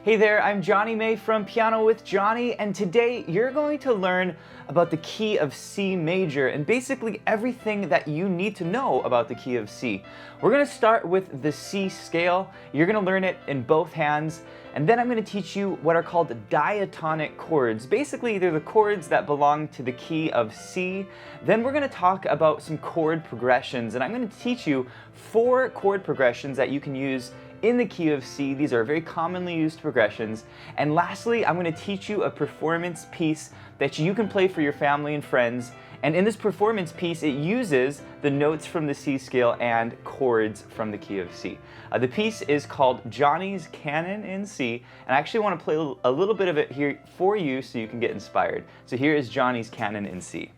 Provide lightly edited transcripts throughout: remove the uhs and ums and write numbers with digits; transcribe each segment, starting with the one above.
Hey there, I'm Johnny May from Piano with Johnny, and today you're going to learn about the key of C major and basically everything that you need to know about the key of C. We're going to start with the C scale. You're going to learn it in both hands, and then I'm going to teach you what are called diatonic chords. Basically, they're the chords that belong to the key of C. Then we're going to talk about some chord progressions, and I'm going to teach you 4 chord progressions that you can use in the key of C. These are very commonly used progressions. And lastly, I'm going to teach you a performance piece that you can play for your family and friends. And in this performance piece, it uses the notes from the C scale and chords from the key of C. The piece is called Johnny's Canon in C, and I actually want to play a little bit of it here for you so you can get inspired. So here is Johnny's Canon in C.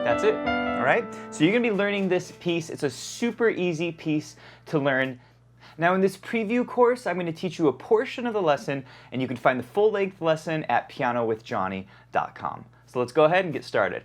That's it, all right? So you're gonna be learning this piece. It's a super easy piece to learn. Now in this preview course, I'm gonna teach you a portion of the lesson, and you can find the full-length lesson at pianowithjohnny.com. So let's go ahead and get started.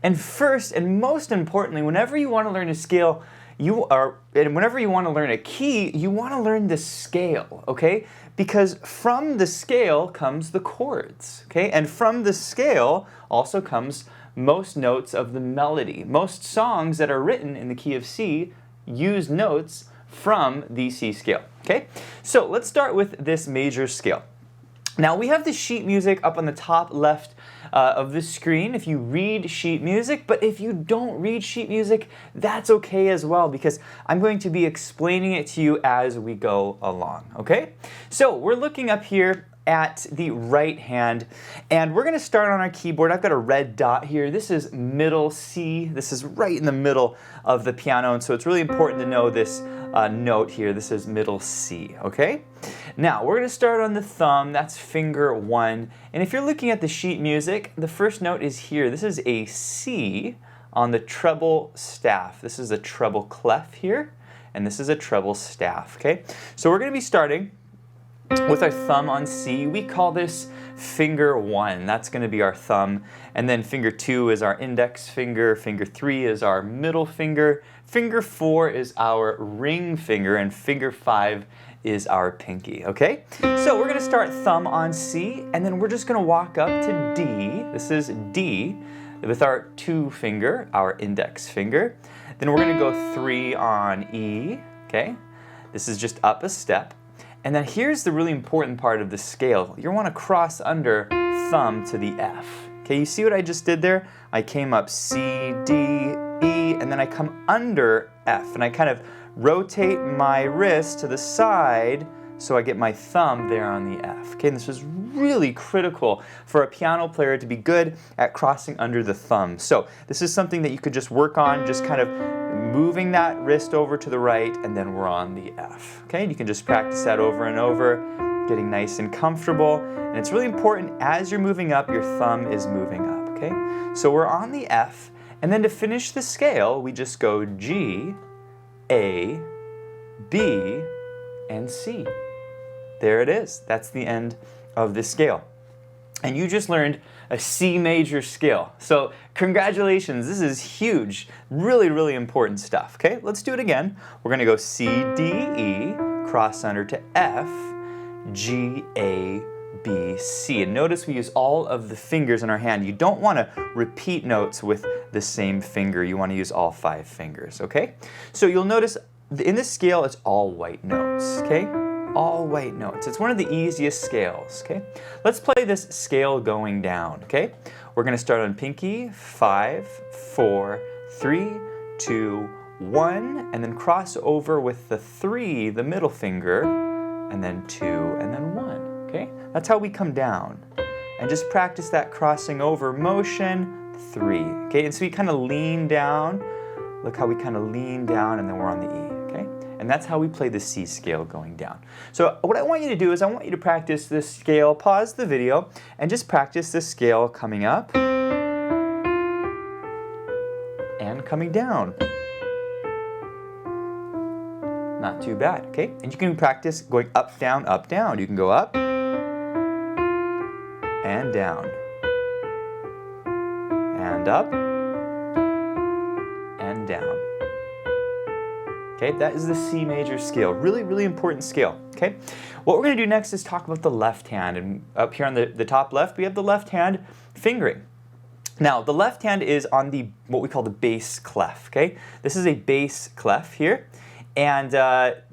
And first, and most importantly, whenever you wanna learn a scale, and whenever you want to learn a key, you want to learn the scale, okay? Because from the scale comes the chords, okay? And from the scale also comes most notes of the melody. Most songs that are written in the key of C use notes from the C scale, okay? So let's start with this major scale. Now we have the sheet music up on the top left of the screen if you read sheet music, but if you don't read sheet music, that's okay as well, because I'm going to be explaining it to you as we go along, okay? So we're looking up here at the right hand, and we're gonna start on our keyboard. I've got a red dot here. This is middle C. This is right in the middle of the piano, and so it's really important to know this note here. This is middle C, okay? Now, we're gonna start on the thumb. That's finger 1. And if you're looking at the sheet music, the first note is here. This is a C on the treble staff. This is a treble clef here, and this is a treble staff, okay? So we're gonna be starting with our thumb on C. We call this finger 1. That's going to be our thumb. And then finger 2 is our index finger. Finger 3 is our middle finger. Finger 4 is our ring finger. And finger 5 is our pinky. Okay? So we're going to start thumb on C, and then we're just going to walk up to D. This is D with our 2 finger, our index finger. Then we're going to go 3 on E. Okay? This is just up a step. And then here's the really important part of the scale. You want to cross under thumb to the F. Okay, you see what I just did there? I came up C, D, E, and then I come under F. And I kind of rotate my wrist to the side so I get my thumb there on the F. Okay, and this is really critical for a piano player to be good at crossing under the thumb. So this is something that you could just work on, just kind of moving that wrist over to the right, and then we're on the F. Okay, and you can just practice that over and over, getting nice and comfortable. And it's really important as you're moving up, your thumb is moving up. Okay, so we're on the F, and then to finish the scale, we just go G, A, B, and C. There it is. That's the end of the scale. And you just learned a C major scale. So congratulations, this is huge. Really, really important stuff. Okay, let's do it again. We're gonna go C, D, E, cross under to F, G, A, B, C. And notice we use all of the fingers in our hand. You don't wanna repeat notes with the same finger. You wanna use all 5 fingers, okay? So you'll notice in this scale, it's all white notes, okay? All white notes. It's one of the easiest scales, okay? Let's play this scale going down, okay? We're gonna start on pinky, 5, 4, 3, 2, 1, and then cross over with the 3, the middle finger, and then 2, and then 1, okay? That's how we come down. And just practice that crossing over motion, 3, okay? And so we kind of lean down. Look how we kind of lean down, and then we're on the E, okay? And that's how we play the C scale going down. So what I want you to do is I want you to practice this scale, pause the video, and just practice this scale coming up and coming down. Not too bad, okay? And you can practice going up, down, up, down. You can go up, and down, and up, and down. Okay, that is the C major scale. Really, really important scale, okay? What we're gonna do next is talk about the left hand. And up here on the top left, we have the left hand fingering. Now, the left hand is on the, what we call the bass clef, okay? This is a bass clef here. And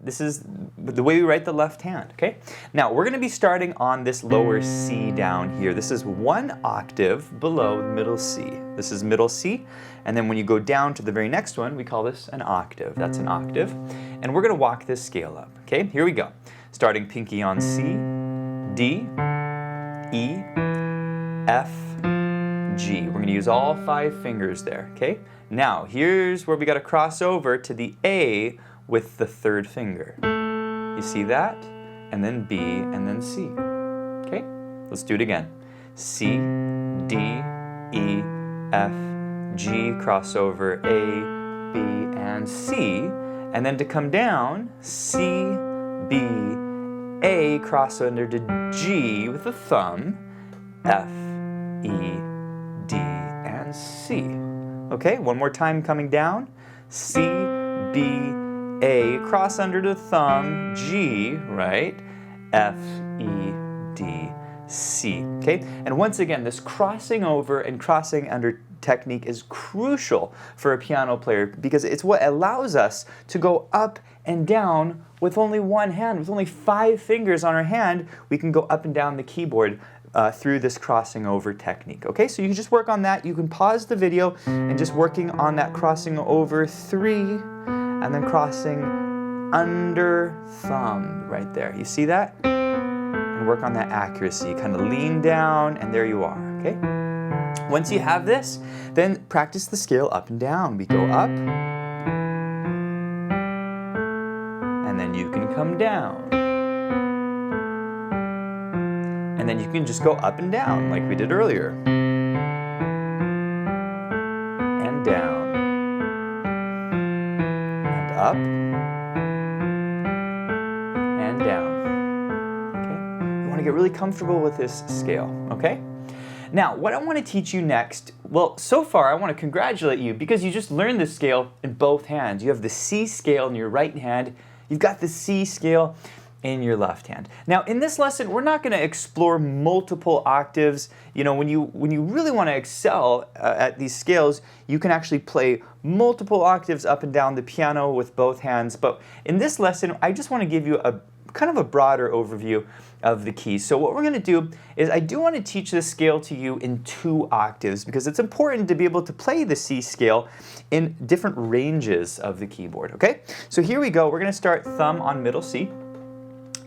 this is the way we write the left hand, okay? Now, we're gonna be starting on this lower C down here. This is 1 octave below middle C. This is middle C, and then when you go down to the very next one, we call this an octave. That's an octave. And we're gonna walk this scale up, okay? Here we go. Starting pinky on C, D, E, F, G. We're gonna use all 5 fingers there, okay? Now, here's where we gotta cross over to the A with the 3rd finger. You see that? And then B, and then C. Okay? Let's do it again. C, D, E, F, G, cross over A, B, and C. And then to come down, C, B, A, cross under to G with the thumb, F, E, D, and C. Okay, one more time coming down. C, B, A, cross under the thumb, G, right? F, E, D, C, okay? And once again, this crossing over and crossing under technique is crucial for a piano player because it's what allows us to go up and down with only one hand. With only 5 fingers on our hand, we can go up and down the keyboard through this crossing over technique, okay? So you can just work on that. You can pause the video and just working on that crossing over 3, and then crossing under thumb right there. You see that? And work on that accuracy. Kind of lean down, and there you are, okay? Once you have this, then practice the scale up and down. We go up, and then you can come down. And then you can just go up and down like we did earlier. And down. Up and down. Okay? You want to get really comfortable with this scale, okay? Now, what I want to teach you next, well, so far I want to congratulate you because you just learned this scale in both hands. You have the C scale in your right hand, you've got the C scale in your left hand. Now, in this lesson, we're not going to explore multiple octaves. You know, when you really want to excel at these scales, you can actually play multiple octaves up and down the piano with both hands. But in this lesson, I just want to give you a kind of a broader overview of the keys. So what we're going to do is I do want to teach this scale to you in 2 octaves because it's important to be able to play the C scale in different ranges of the keyboard, okay? So here we go. We're going to start thumb on middle C.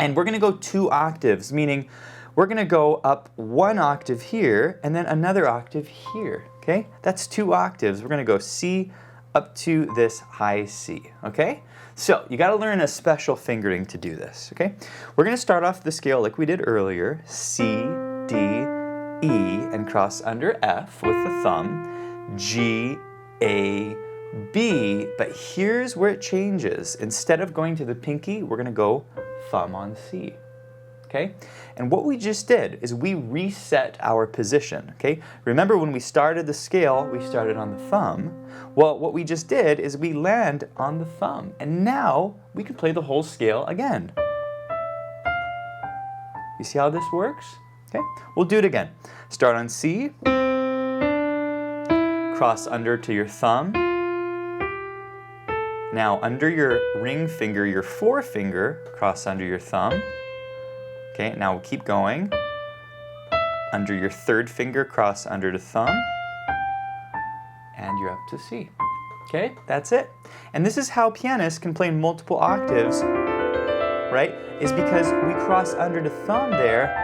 And we're going to go 2 octaves, meaning we're going to go up 1 octave here and then another octave here, okay? That's 2 octaves. We're going to go C up to this high C, okay? So you got to learn a special fingering to do this, okay? We're going to start off the scale like we did earlier, C, D, E, and cross under F with the thumb, G, A, B, but here's where it changes. Instead of going to the pinky, we're going to go thumb on C, okay? And what we just did is we reset our position, okay? Remember when we started the scale, we started on the thumb. Well, what we just did is we land on the thumb, and now we can play the whole scale again. You see how this works? Okay, we'll do it again. Start on C, cross under to your thumb. Now, under your ring finger, your forefinger, cross under your thumb. Okay, now we'll keep going. Under your 3rd finger, cross under the thumb. And you're up to C. Okay, that's it. And this is how pianists can play multiple octaves, right? Is because we cross under the thumb there,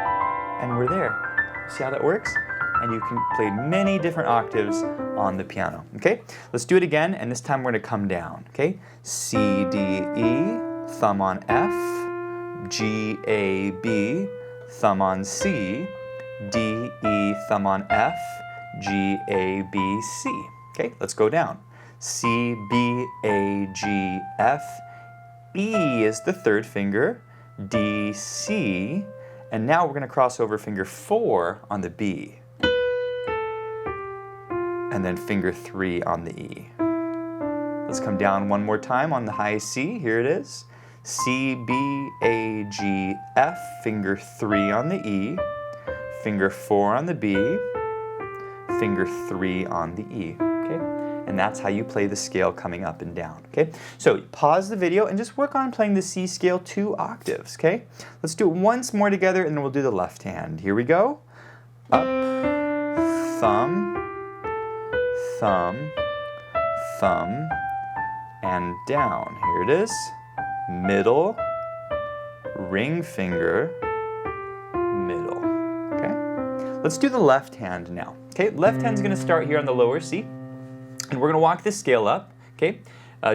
and we're there. See how that works? And you can play many different octaves on the piano, okay? Let's do it again, and this time we're gonna come down, okay? C, D, E, thumb on F, G, A, B, thumb on C, D, E, thumb on F, G, A, B, C. Okay, let's go down. C, B, A, G, F, E is the 3rd finger, D, C, And now we're going to cross over finger 4 on the B. And then finger 3 on the E. Let's come down one more time on the high C. Here it is. C, B, A, G, F, finger 3 on the E, finger 4 on the B, finger 3 on the E, okay? And that's how you play the scale coming up and down, okay? So pause the video and just work on playing the C scale 2 octaves, okay? Let's do it once more together and then we'll do the left hand. Here we go. Up, thumb, thumb, thumb, and down. Here it is. Middle, ring finger, middle, okay? Let's do the left hand now, okay? Left hand's gonna start here on the lower C, and we're gonna walk this scale up, okay?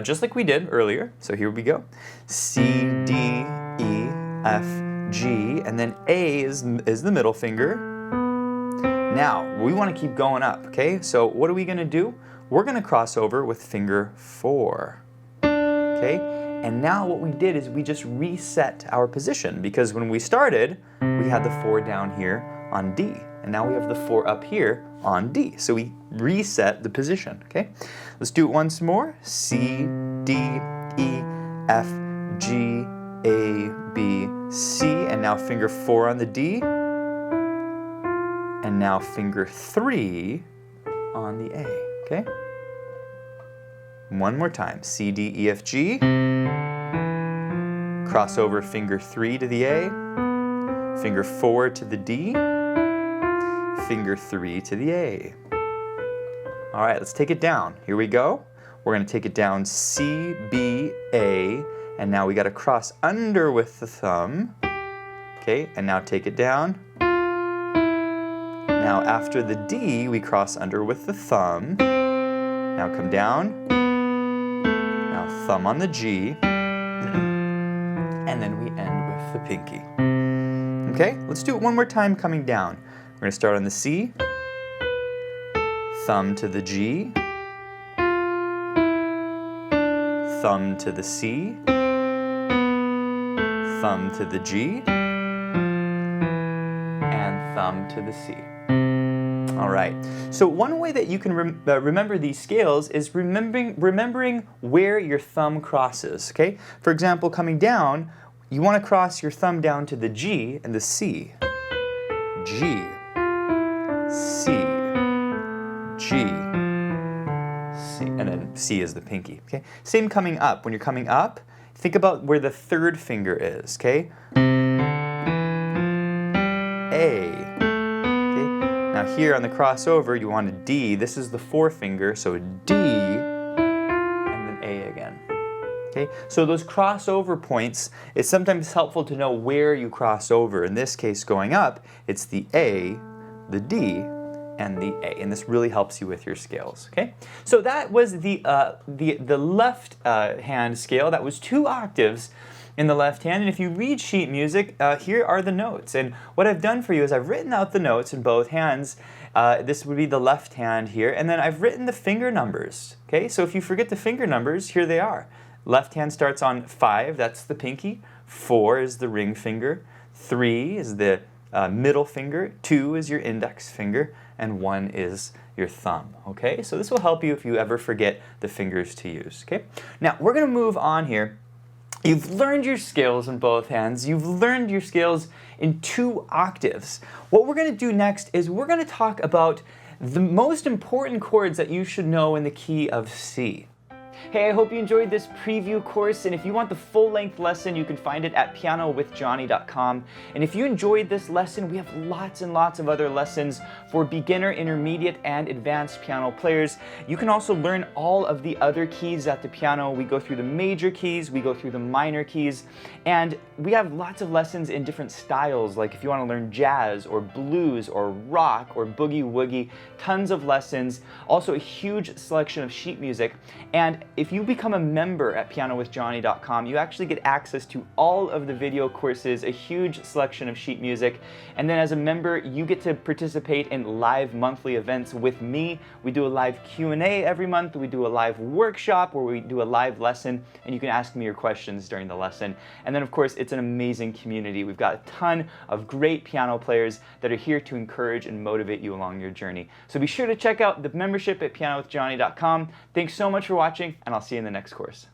Just like we did earlier, so here we go. C, D, E, F, G, and then A is the middle finger. Now, we wanna keep going up, okay? So what are we gonna do? We're gonna cross over with finger 4, okay? And now what we did is we just reset our position, because when we started, we had the 4 down here on D, and now we have the 4 up here on D. So we reset the position, okay? Let's do it once more. C, D, E, F, G, A, B, C, and now finger 4 on the D, and now finger 3 on the A, okay? One more time. C, D, E, F, G. Cross over finger 3 to the A, finger 4 to the D, finger 3 to the A. All right, let's take it down. Here we go. We're going to take it down C, B, A, and now we got to cross under with the thumb. Okay, and now take it down. Now after the D, we cross under with the thumb. Now come down. Now thumb on the G. And then we end with the pinky. Okay, let's do it one more time coming down. We're going to start on the C, thumb to the G, thumb to the C, thumb to the G, and thumb to the C. All right, so one way that you can remember these scales is remembering where your thumb crosses, okay? For example, coming down, you want to cross your thumb down to the G and the C. G, C, G, C, and then C is the pinky, okay? Same coming up. When you're coming up, think about where the 3rd finger is, okay? A. Now here on the crossover, you want a D. This is the 4-finger, so D, and then A again. Okay? So those crossover points, it's sometimes helpful to know where you cross over. In this case, going up, it's the A, the D, and the A, and this really helps you with your scales. Okay? So that was the left hand scale. That was 2 octaves in the left hand, and if you read sheet music, here are the notes. And what I've done for you is I've written out the notes in both hands. This would be the left hand here, and then I've written the finger numbers. Okay, so if you forget the finger numbers, here they are. Left hand starts on 5, that's the pinky. 4 is the ring finger. 3 is the middle finger. 2 is your index finger, and 1 is your thumb. Okay, so this will help you if you ever forget the fingers to use. Okay, now we're going to move on here. You've learned your scales in both hands. You've learned your scales in 2 octaves. What we're going to do next is we're going to talk about the most important chords that you should know in the key of C. Hey, I hope you enjoyed this preview course, and if you want the full-length lesson, you can find it at pianowithjonny.com. And if you enjoyed this lesson, we have lots and lots of other lessons for beginner, intermediate, and advanced piano players. You can also learn all of the other keys at the piano. We go through the major keys, we go through the minor keys, and we have lots of lessons in different styles, like if you want to learn jazz, or blues, or rock, or boogie-woogie, tons of lessons. Also a huge selection of sheet music. And if you become a member at pianowithjonny.com, you actually get access to all of the video courses, a huge selection of sheet music, and then as a member, you get to participate in live monthly events with me. We do a live Q&A every month, we do a live workshop where we do a live lesson, and you can ask me your questions during the lesson. And then of course, it's an amazing community. We've got a ton of great piano players that are here to encourage and motivate you along your journey. So be sure to check out the membership at pianowithjonny.com. Thanks so much for watching, and I'll see you in the next course.